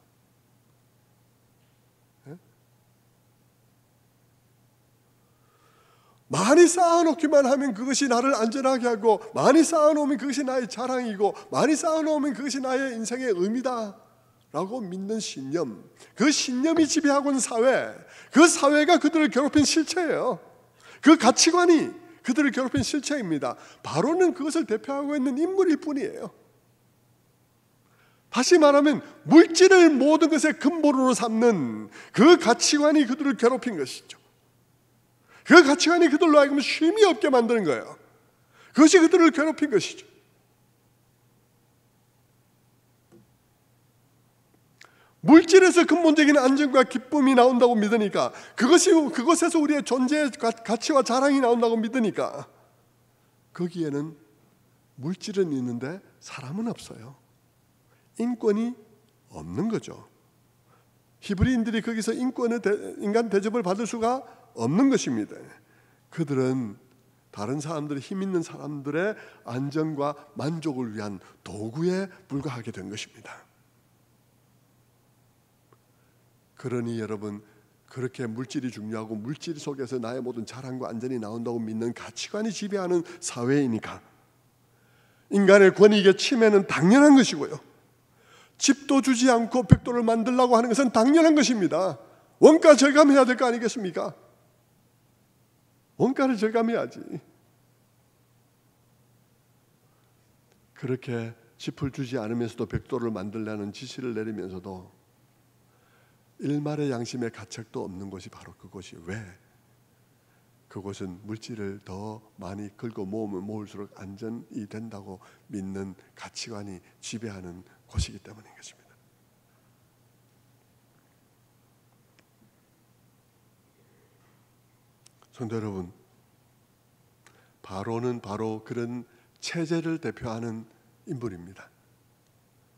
Speaker 1: 많이 쌓아놓기만 하면 그것이 나를 안전하게 하고, 많이 쌓아놓으면 그것이 나의 자랑이고, 많이 쌓아놓으면 그것이 나의 인생의 의미다 라고 믿는 신념, 그 신념이 지배하고 있는 사회, 그 사회가 그들을 괴롭힌 실체예요. 그 가치관이 그들을 괴롭힌 실체입니다. 바로는 그것을 대표하고 있는 인물일 뿐이에요. 다시 말하면 물질을 모든 것의 근본으로 삼는 그 가치관이 그들을 괴롭힌 것이죠. 그 가치관이 그들로 하여금 쉼이 없게 만드는 거예요. 그것이 그들을 괴롭힌 것이죠. 물질에서 근본적인 안정과 기쁨이 나온다고 믿으니까, 그것에서 우리의 존재의 가치와 자랑이 나온다고 믿으니까, 거기에는 물질은 있는데 사람은 없어요. 인권이 없는 거죠. 히브리인들이 거기서 인간 대접을 받을 수가 없는 것입니다. 그들은 다른 사람들의, 힘 있는 사람들의 안정과 만족을 위한 도구에 불과하게 된 것입니다. 그러니 여러분, 그렇게 물질이 중요하고 물질 속에서 나의 모든 자랑과 안전이 나온다고 믿는 가치관이 지배하는 사회이니까 인간의 권익의 침해는 당연한 것이고요, 집도 주지 않고 벽돌을 만들려고 하는 것은 당연한 것입니다. 원가 절감해야 될 거 아니겠습니까? 원가를 절감해야지. 그렇게 집을 주지 않으면서도 벽돌을 만들라는 지시를 내리면서도 일말의 양심의 가책도 없는 것이 바로 그것이, 왜? 그것은 물질을 더 많이 긁어 모으면 모을수록 안전이 된다고 믿는 가치관이 지배하는 곳이기 때문인 것입니다. 성도 여러분, 바로는 바로 그런 체제를 대표하는 인물입니다.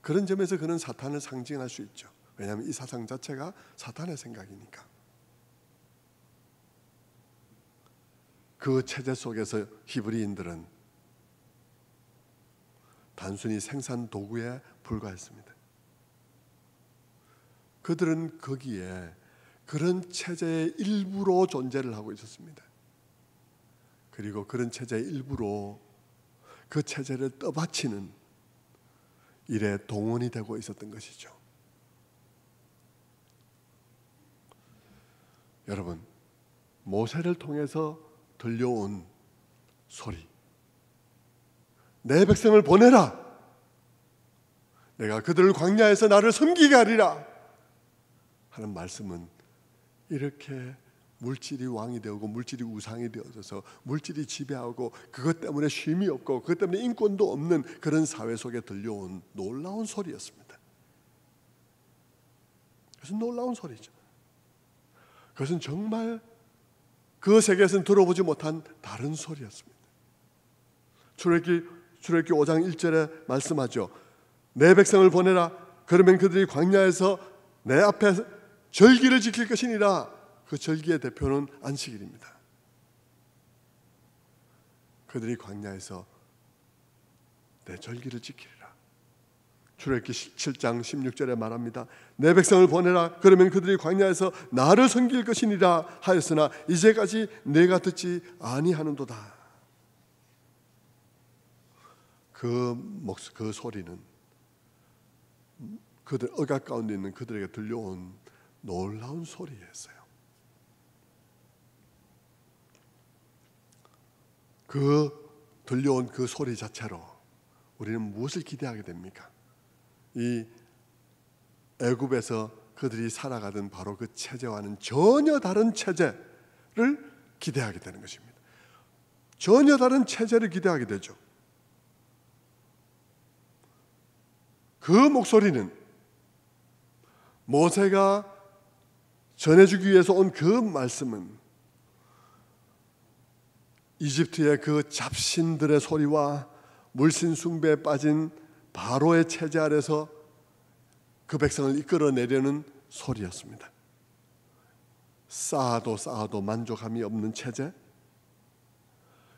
Speaker 1: 그런 점에서 그는 사탄을 상징할 수 있죠. 왜냐하면 이 사상 자체가 사탄의 생각이니까. 그 체제 속에서 히브리인들은 단순히 생산 도구에 불과했습니다. 그들은 거기에 그런 체제의 일부로 존재를 하고 있었습니다. 그리고 그런 체제의 일부로 그 체제를 떠받치는 일에 동원이 되고 있었던 것이죠. 여러분, 모세를 통해서 들려온 소리, 내 백성을 보내라, 내가 그들을 광야에서 나를 섬기게 하리라 하는 말씀은 이렇게 물질이 왕이 되고 물질이 우상이 되어져서 물질이 지배하고 그것 때문에 쉼이 없고 그것 때문에 인권도 없는 그런 사회 속에 들려온 놀라운 소리였습니다. 그것은 놀라운 소리죠. 그것은 정말 그 세계에서는 들어보지 못한 다른 소리였습니다. 출애굽기 5장 1절에 말씀하죠. 내 백성을 보내라. 그러면 그들이 광야에서 내 앞에 절기를 지킬 것이니라. 그 절기의 대표는 안식일입니다. 그들이 광야에서 내 절기를 지키리라. 출애굽기 7장 16절에 말합니다. 내 백성을 보내라. 그러면 그들이 광야에서 나를 섬길 것이니라 하였으나 이제까지 내가 듣지 아니하는도다. 그 소리는 그들 억압 가운데 있는 그들에게 들려온 놀라운 소리였어요. 그 들려온 그 소리 자체로 우리는 무엇을 기대하게 됩니까? 이 애굽에서 그들이 살아가던 바로 그 체제와는 전혀 다른 체제를 기대하게 되는 것입니다. 전혀 다른 체제를 기대하게 되죠. 그 목소리는 모세가 전해주기 위해서 온 그 말씀은 이집트의 그 잡신들의 소리와 물신 숭배에 빠진 바로의 체제 아래서 그 백성을 이끌어내려는 소리였습니다. 쌓아도 만족함이 없는 체제,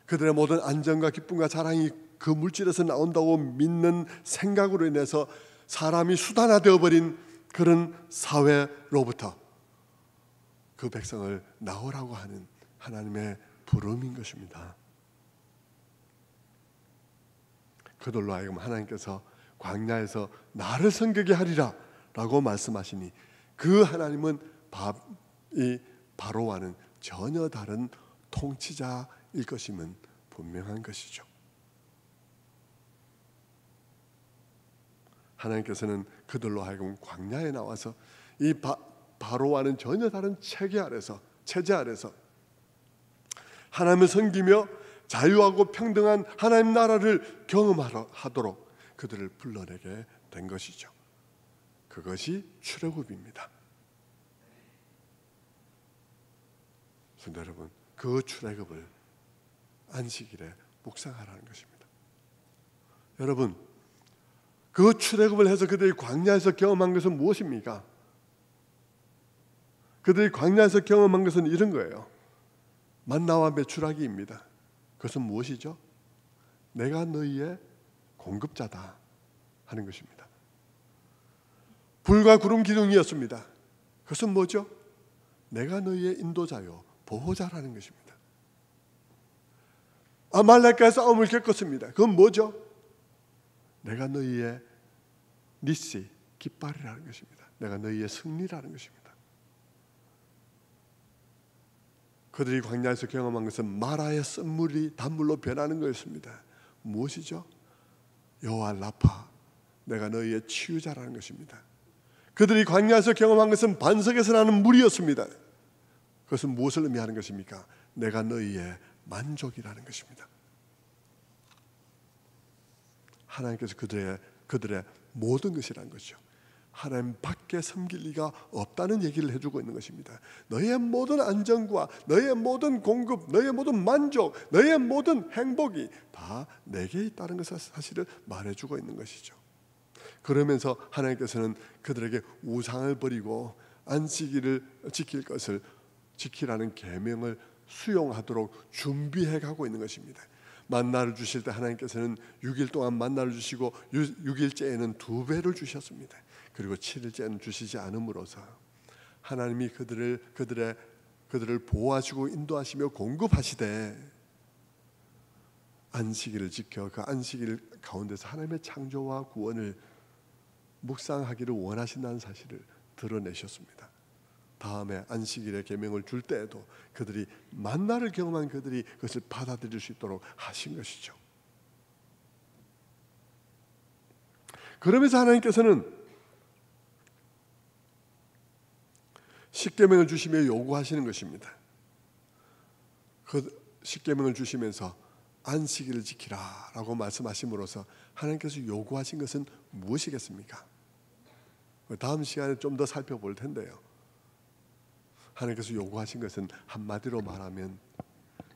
Speaker 1: 그들의 모든 안정과 기쁨과 자랑이 그 물질에서 나온다고 믿는 생각으로 인해서 사람이 수단화되어 버린 그런 사회로부터 그 백성을 나오라고 하는 하나님의 부름인 것입니다. 그들로 하여금 하나님께서 광야에서 나를 섬기게 하리라 라고 말씀하시니 그 하나님은 이 바로와는 전혀 다른 통치자일 것임은 분명한 것이죠. 하나님께서는 그들로 하여금 광야에 나와서 이 바로와는 전혀 다른 체제 아래서 하나님을 섬기며 자유하고 평등한 하나님 나라를 경험하도록 그들을 불러내게 된 것이죠. 그것이 출애굽입니다. 성도 여러분, 그 출애굽을 안식일에 묵상하라는 것입니다. 여러분, 그 출애굽을 해서 그들이 광야에서 경험한 것은 무엇입니까? 그들이 광야에서 경험한 것은 이런 거예요. 만나와 메추라기입니다. 그것은 무엇이죠? 내가 너희의 공급자다 하는 것입니다. 불과 구름 기둥이었습니다. 그것은 뭐죠? 내가 너희의 인도자요 보호자라는 것입니다. 아말렉과의 싸움을 겪었습니다. 그건 뭐죠? 내가 너희의 니시 깃발이라는 것입니다. 내가 너희의 승리라는 것입니다. 그들이 광야에서 경험한 것은 마라의 쓴물이 단물로 변하는 것입니다. 무엇이죠? 여호와 라파, 내가 너희의 치유자라는 것입니다. 그들이 광야에서 경험한 것은 반석에서 나는 물이었습니다. 그것은 무엇을 의미하는 것입니까? 내가 너희의 만족이라는 것입니다. 하나님께서 그들의 모든 것이라는 것이죠. 하나님 밖에 섬길 리가 없다는 얘기를 해주고 있는 것입니다. 너의 모든 안정과 너의 모든 공급, 너의 모든 만족, 너의 모든 행복이 다 내게 있다는 것을 사실을 말해주고 있는 것이죠. 그러면서 하나님께서는 그들에게 우상을 버리고 안식일을 지킬 것을 지키라는 계명을 수용하도록 준비해 가고 있는 것입니다. 만나를 주실 때 하나님께서는 6일 동안 만나를 주시고 6일째에는 2배를 주셨습니다. 그리고 7일째는 주시지 않음으로써 하나님이 그들을 보호하시고 인도하시며 공급하시되 안식일을 지켜 그 안식일 가운데서 하나님의 창조와 구원을 묵상하기를 원하신다는 사실을 드러내셨습니다. 다음에 안식일의 계명을 줄 때에도 그들이 만나를 경험한 그들이 그것을 받아들일 수 있도록 하신 것이죠. 그러면서 하나님께서는 십계명을 주시며 요구하시는 것입니다. 그 십계명을 주시면서 안식일을 지키라라고 말씀하심으로써 하나님께서 요구하신 것은 무엇이겠습니까? 다음 시간에 좀 더 살펴볼 텐데요. 하나님께서 요구하신 것은 한마디로 말하면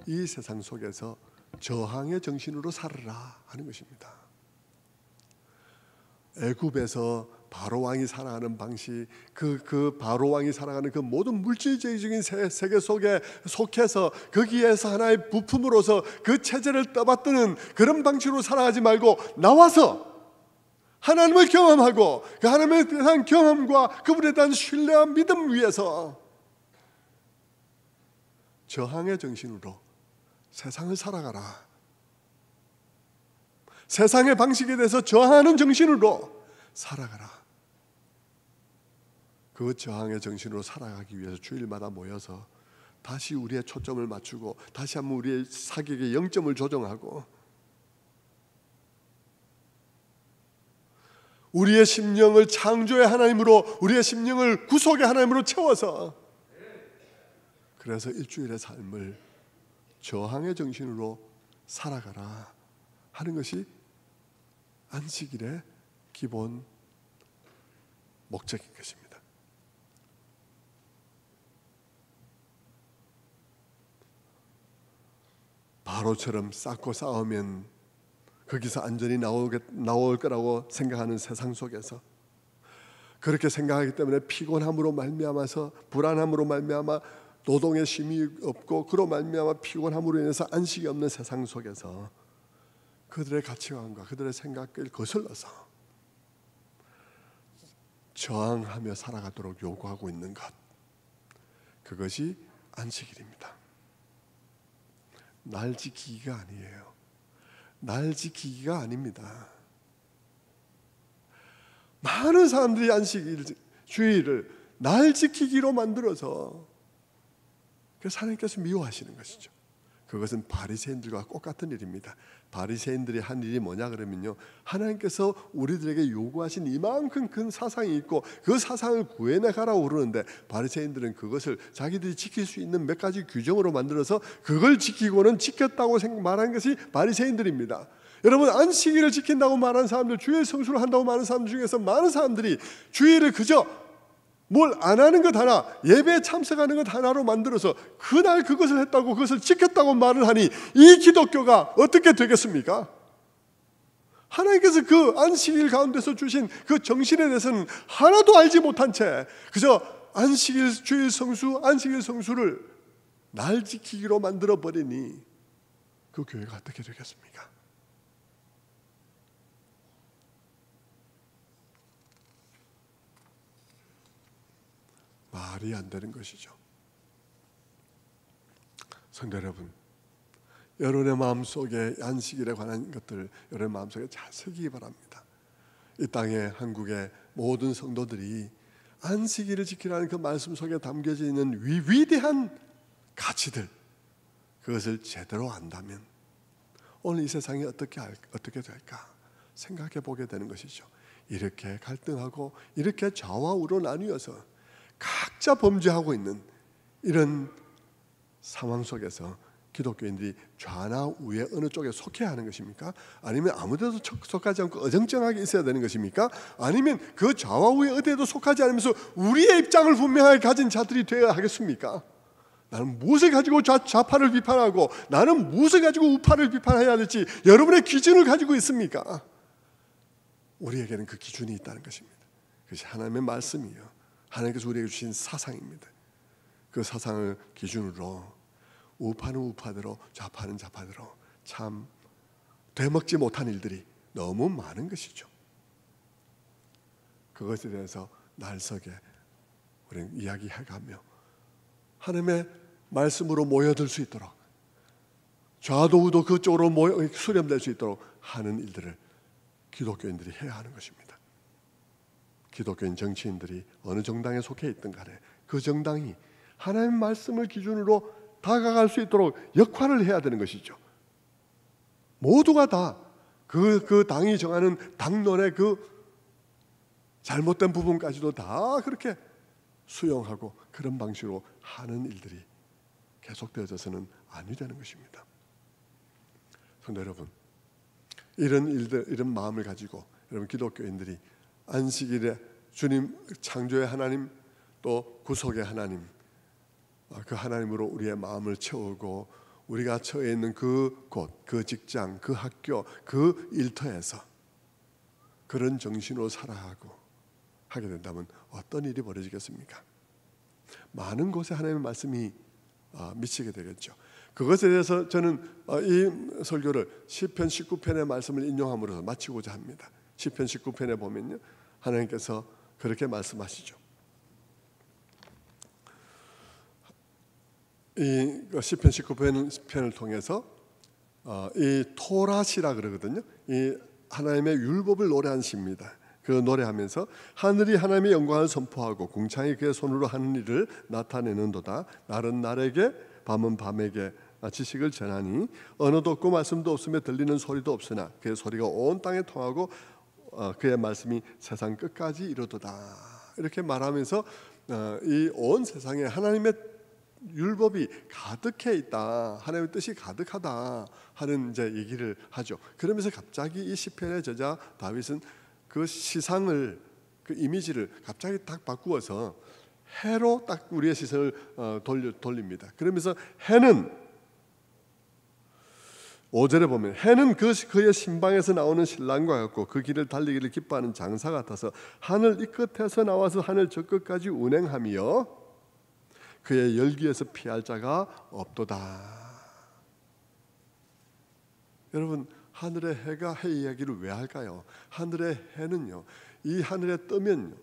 Speaker 1: 이 세상 속에서 저항의 정신으로 살아라 하는 것입니다. 애굽에서 바로 왕이 살아가는 방식, 그 바로 왕이 살아가는 그 모든 물질주의적인 세계 속에 속해서 거기에서 하나의 부품으로서 그 체제를 떠받드는 그런 방식으로 살아가지 말고 나와서 하나님을 경험하고 그 하나님에 대한 경험과 그분에 대한 신뢰와 믿음 위에서 저항의 정신으로 세상을 살아가라. 세상의 방식에 대해서 저항하는 정신으로 살아가라. 그 저항의 정신으로 살아가기 위해서 주일마다 모여서 다시 우리의 초점을 맞추고 다시 한번 우리의 사격의 영점을 조정하고 우리의 심령을 창조의 하나님으로, 우리의 심령을 구속의 하나님으로 채워서 그래서 일주일의 삶을 저항의 정신으로 살아가라 하는 것이 안식일의 기본 목적인 것입니다. 바로처럼 쌓고 쌓으면 거기서 안전이 나올 거라고 생각하는 세상 속에서, 그렇게 생각하기 때문에 피곤함으로 말미암아서, 불안함으로 말미암아 노동에 쉼이 없고, 그로 말미암아 피곤함으로 인해서 안식이 없는 세상 속에서 그들의 가치관과 그들의 생각을 거슬러서 저항하며 살아가도록 요구하고 있는 것, 그것이 안식일입니다. 날 지키기가 아니에요. 날 지키기가 아닙니다. 많은 사람들이 안식일, 주일을 날 지키기로 만들어서 그래서 하나님께서 미워하시는 것이죠. 그것은 바리새인들과 똑같은 일입니다. 바리새인들이 한 일이 뭐냐 그러면요, 하나님께서 우리들에게 요구하신 이만큼 큰 사상이 있고 그 사상을 구해내 가라고 그러는데, 바리새인들은 그것을 자기들이 지킬 수 있는 몇 가지 규정으로 만들어서 그걸 지키고는 지켰다고 말하는 것이 바리새인들입니다. 여러분, 안식일을 지킨다고 말하는 사람들, 주일 성수를 한다고 말하는 사람들 중에서 많은 사람들이 주일을 그저 뭘 안 하는 것 하나, 예배에 참석하는 것 하나로 만들어서 그날 그것을 했다고, 그것을 지켰다고 말을 하니 이 기독교가 어떻게 되겠습니까? 하나님께서 그 안식일 가운데서 주신 그 정신에 대해서는 하나도 알지 못한 채 그저 안식일, 주일 성수, 안식일 성수를 날 지키기로 만들어 버리니 그 교회가 어떻게 되겠습니까? 말이 안 되는 것이죠. 성도 여러분, 여러분의 마음속에 안식일에 관한 것들 여러분의 마음속에 잘 새기기 바랍니다. 이 땅에, 한국의 모든 성도들이 안식일을 지키라는 그 말씀 속에 담겨져 있는 위대한 가치들, 그것을 제대로 안다면 오늘 이 세상이 어떻게 될까 생각해 보게 되는 것이죠. 이렇게 갈등하고 이렇게 좌와 우로 나뉘어서 각자 범죄하고 있는 이런 상황 속에서 기독교인들이 좌나 우에 어느 쪽에 속해야 하는 것입니까? 아니면 아무데도 속하지 않고 어정쩡하게 있어야 되는 것입니까? 아니면 그 좌와 우에 어디에도 속하지 않으면서 우리의 입장을 분명하게 가진 자들이 되어야 하겠습니까? 나는 무엇을 가지고 좌파를 비판하고 나는 무엇을 가지고 우파를 비판해야 될지 여러분의 기준을 가지고 있습니까? 우리에게는 그 기준이 있다는 것입니다. 그것이 하나님의 말씀이에요. 하나님께서 우리에게 주신 사상입니다. 그 사상을 기준으로 우파는 우파대로, 좌파는 좌파대로 참 되먹지 못한 일들이 너무 많은 것이죠. 그것에 대해서 날석에 우리는 이야기해가며 하나님의 말씀으로 모여들 수 있도록, 좌도 우도 그쪽으로 수렴될 수 있도록 하는 일들을 기독교인들이 해야 하는 것입니다. 기독교인 정치인들이 어느 정당에 속해 있든 간에 그 정당이 하나님의 말씀을 기준으로 다가갈 수 있도록 역할을 해야 되는 것이죠. 모두가 다 그 당이 정하는 당론의 그 잘못된 부분까지도 다 그렇게 수용하고 그런 방식으로 하는 일들이 계속되어져서는 아니 되는 것입니다. 성도 여러분, 이런 일들, 이런 마음을 가지고 여러분 기독교인들이 안식일에 주님 창조의 하나님, 또 구속의 하나님, 그 하나님으로 우리의 마음을 채우고 우리가 처해 있는 그 곳, 그 직장, 그 학교, 그 일터에서 그런 정신으로 살아가고 하게 된다면 어떤 일이 벌어지겠습니까? 많은 곳에 하나님의 말씀이 미치게 되겠죠. 그것에 대해서 저는 이 설교를 시편 19편의 말씀을 인용함으로써 마치고자 합니다. 시편 19편에 보면요, 하나님께서 그렇게 말씀하시죠. 이 시편 19편을 통해서 이 토라시라 그러거든요. 이 하나님의 율법을 노래한 시입니다. 그 노래하면서 하늘이 하나님의 영광을 선포하고 궁창이 그의 손으로 하는 일을 나타내는도다. 날은 날에게 밤은 밤에게 지식을 전하니 언어도 없고 말씀도 없으며 들리는 소리도 없으나 그의 소리가 온 땅에 통하고 그의 말씀이 세상 끝까지 이르도다. 이렇게 말하면서 이 온 세상에 하나님의 율법이 가득해 있다, 하나님의 뜻이 가득하다 하는 이제 얘기를 하죠. 그러면서 갑자기 이 시편의 저자 다윗은 그 시상을, 그 이미지를 갑자기 딱 바꾸어서 해로 딱 우리의 시선을 돌립니다. 그러면서 해는 5절에 보면 해는 그의 신방에서 나오는 신랑과 같고 그 길을 달리기를 기뻐하는 장사 같아서 하늘 이 끝에서 나와서 하늘 저 끝까지 운행하며 그의 열기에서 피할 자가 없도다. 여러분, 하늘의 해가 해 이야기를 왜 할까요? 하늘의 해는요, 이 하늘에 뜨면요,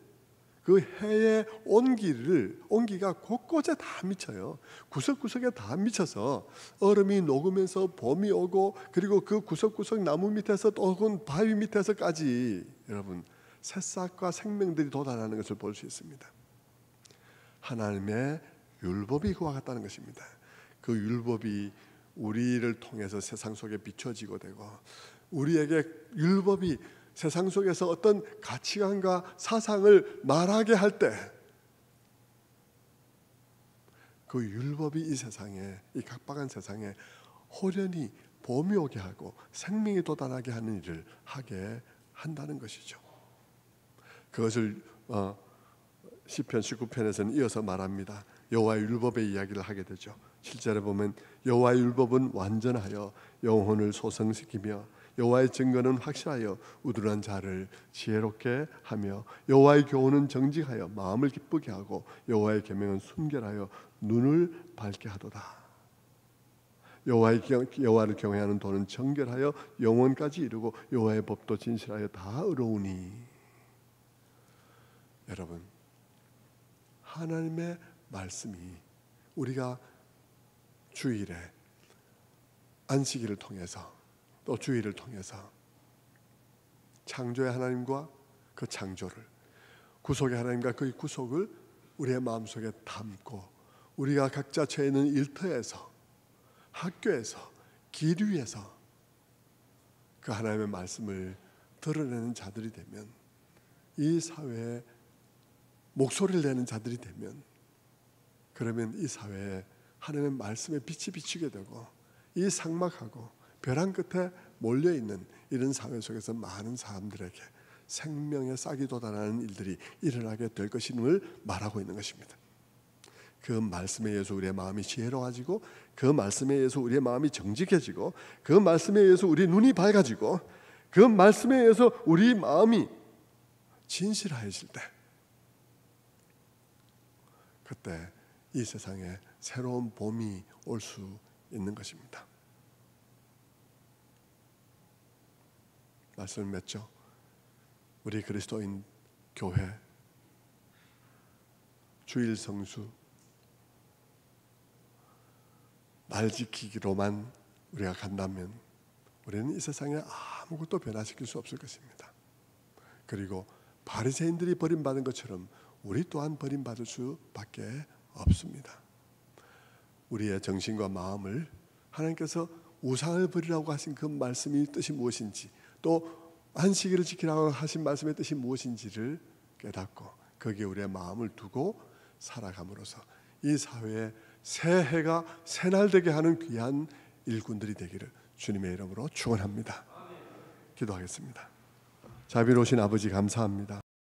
Speaker 1: 그 해의 온기가 곳곳에 다 미쳐요. 구석구석에 다 미쳐서 얼음이 녹으면서 봄이 오고, 그리고 그 구석구석 나무 밑에서 또 혹은 바위 밑에서까지 여러분 새싹과 생명들이 돋아나는 것을 볼 수 있습니다. 하나님의 율법이 그와 같다는 것입니다. 그 율법이 우리를 통해서 세상 속에 비춰지고 되고, 우리에게 율법이 세상 속에서 어떤 가치관과 사상을 말하게 할 때, 그 율법이 이 세상에, 이 각박한 세상에 호련히 봄이 오게 하고 생명이 돋아나게 하는 일을 하게 한다는 것이죠. 그것을 시편 19편에서는 이어서 말합니다. 여호와의 율법의 이야기를 하게 되죠. 7절에 보면 여호와의 율법은 완전하여 영혼을 소성시키며 여호와의 증거는 확실하여 우둔한 자를 지혜롭게 하며 여호와의 교훈은 정직하여 마음을 기쁘게 하고 여호와의 계명은 순결하여 눈을 밝게 하도다. 여호와를 경외하는 도는 정결하여 영원까지 이르고 여호와의 법도 진실하여 다 의로우니. 여러분, 하나님의 말씀이 우리가 주일에 안식일을 통해서 또 주일을 통해서 창조의 하나님과 그 창조를, 구속의 하나님과 그 구속을 우리의 마음속에 담고 우리가 각자 처해 있는 일터에서, 학교에서, 길 위에서 그 하나님의 말씀을 드러내는 자들이 되면, 이 사회에 목소리를 내는 자들이 되면, 그러면 이 사회에 하나님의 말씀의 빛이 비추게 되고 이 삭막하고 벼랑 끝에 몰려있는 이런 사회 속에서 많은 사람들에게 생명의 싹이 돋아나는 일들이 일어나게 될 것임을 말하고 있는 것입니다. 그 말씀에 의해서 우리의 마음이 지혜로워지고, 그 말씀에 의해서 우리의 마음이 정직해지고, 그 말씀에 의해서 우리 눈이 밝아지고, 그 말씀에 의해서 우리 마음이 진실해질 때, 그때 이 세상에 새로운 봄이 올 수 있는 것입니다. 말씀을 맺죠. 우리 그리스도인 교회, 주일 성수, 날 지키기로만 우리가 간다면 우리는 이 세상에 아무것도 변화시킬 수 없을 것입니다. 그리고 바리새인들이 버림받은 것처럼 우리 또한 버림받을 수밖에 없습니다. 우리의 정신과 마음을 하나님께서 우상을 버리라고 하신 그 말씀이 뜻이 무엇인지, 또 안식일을 지키라고 하신 말씀의 뜻이 무엇인지를 깨닫고 거기에 우리의 마음을 두고 살아감으로써 이 사회에 새 해가 새날 되게 하는 귀한 일꾼들이 되기를 주님의 이름으로 축원합니다. 기도하겠습니다. 자비로우신 아버지, 감사합니다.